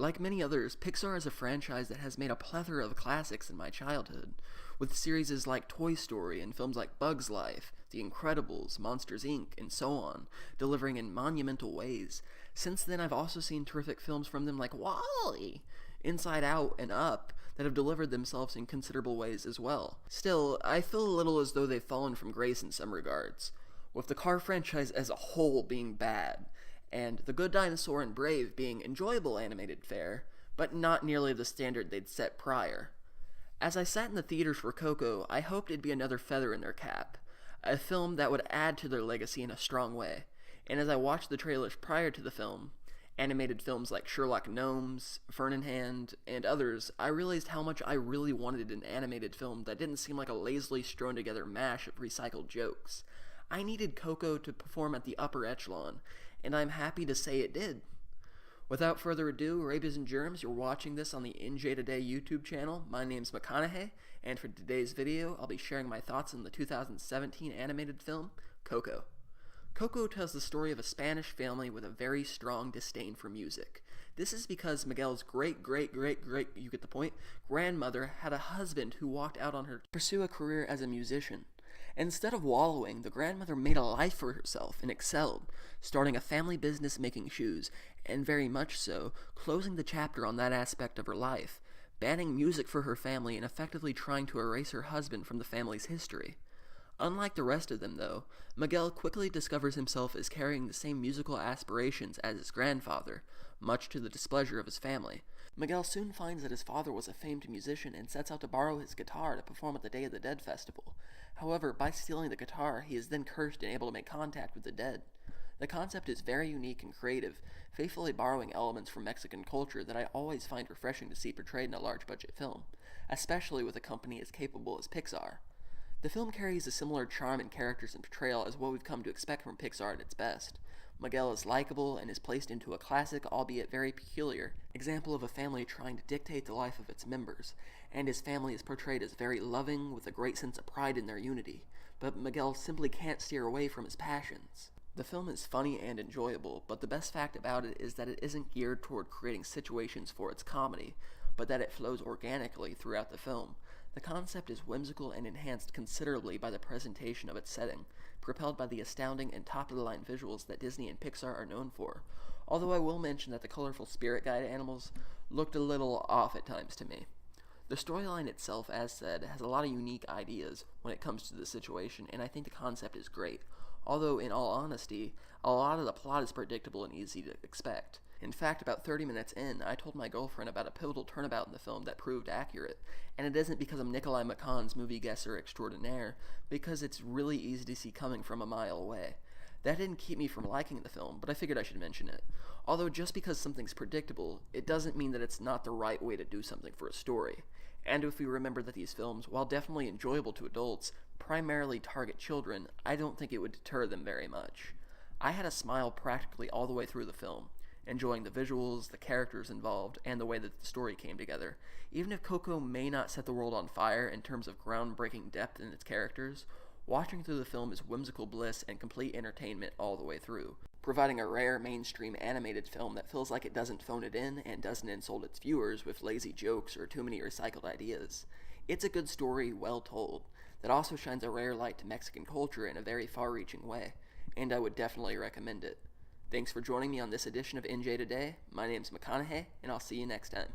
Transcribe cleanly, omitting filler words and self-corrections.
Like many others, Pixar is a franchise that has made a plethora of classics in my childhood, with series like Toy Story and films like Bug's Life, The Incredibles, Monsters Inc., and so on, delivering in monumental ways. Since then, I've also seen terrific films from them like WALL-E, Inside Out, and Up that have delivered themselves in considerable ways as well. Still, I feel a little as though they've fallen from grace in some regards, with the car franchise as a whole being bad, and The Good Dinosaur and Brave being enjoyable animated fare, but not nearly the standard they'd set prior. As I sat in the theaters for Coco, I hoped it'd be another feather in their cap, a film that would add to their legacy in a strong way, and as I watched the trailers prior to the film, animated films like Sherlock Gnomes, Ferdinand, and others, I realized how much I really wanted an animated film that didn't seem like a lazily strewn together mash of recycled jokes. I needed Coco to perform at the upper echelon, and I'm happy to say it did. Without further ado, rabies and germs, you're watching this on the NJ Today YouTube channel. My name's McConnaughay, and for today's video, I'll be sharing my thoughts on the 2017 animated film, Coco. Coco tells the story of a Spanish family with a very strong disdain for music. This is because Miguel's you get the point, grandmother had a husband who walked out on her to pursue a career as a musician. Instead of wallowing, the grandmother made a life for herself and excelled, starting a family business making shoes, and very much so, closing the chapter on that aspect of her life, banning music for her family and effectively trying to erase her husband from the family's history. Unlike the rest of them, though, Miguel quickly discovers himself as carrying the same musical aspirations as his grandfather, much to the displeasure of his family. Miguel soon finds that his father was a famed musician and sets out to borrow his guitar to perform at the Day of the Dead festival. However, by stealing the guitar, he is then cursed and able to make contact with the dead. The concept is very unique and creative, faithfully borrowing elements from Mexican culture that I always find refreshing to see portrayed in a large-budget film, especially with a company as capable as Pixar. The film carries a similar charm in characters and portrayal as what we've come to expect from Pixar at its best. Miguel is likable and is placed into a classic, albeit very peculiar, example of a family trying to dictate the life of its members, and his family is portrayed as very loving with a great sense of pride in their unity, but Miguel simply can't steer away from his passions. The film is funny and enjoyable, but the best fact about it is that it isn't geared toward creating situations for its comedy, but that it flows organically throughout the film. The concept is whimsical and enhanced considerably by the presentation of its setting, propelled by the astounding and top-of-the-line visuals that Disney and Pixar are known for, although I will mention that the colorful spirit guide animals looked a little off at times to me. The storyline itself, as said, has a lot of unique ideas when it comes to the situation, and I think the concept is great, although in all honesty, a lot of the plot is predictable and easy to expect. In fact, about 30 minutes in, I told my girlfriend about a pivotal turnabout in the film that proved accurate, and it isn't because I'm Nikolai McConn's movie guesser extraordinaire, because it's really easy to see coming from a mile away. That didn't keep me from liking the film, but I figured I should mention it. Although just because something's predictable, it doesn't mean that it's not the right way to do something for a story. And if we remember that these films, while definitely enjoyable to adults, primarily target children, I don't think it would deter them very much. I had a smile practically all the way through the film, enjoying the visuals, the characters involved, and the way that the story came together. Even if Coco may not set the world on fire in terms of groundbreaking depth in its characters, watching through the film is whimsical bliss and complete entertainment all the way through, providing a rare mainstream animated film that feels like it doesn't phone it in and doesn't insult its viewers with lazy jokes or too many recycled ideas. It's a good story, well told, that also shines a rare light to Mexican culture in a very far-reaching way, and I would definitely recommend it. Thanks for joining me on this edition of NJ Today. My name's McConnaughay, and I'll see you next time.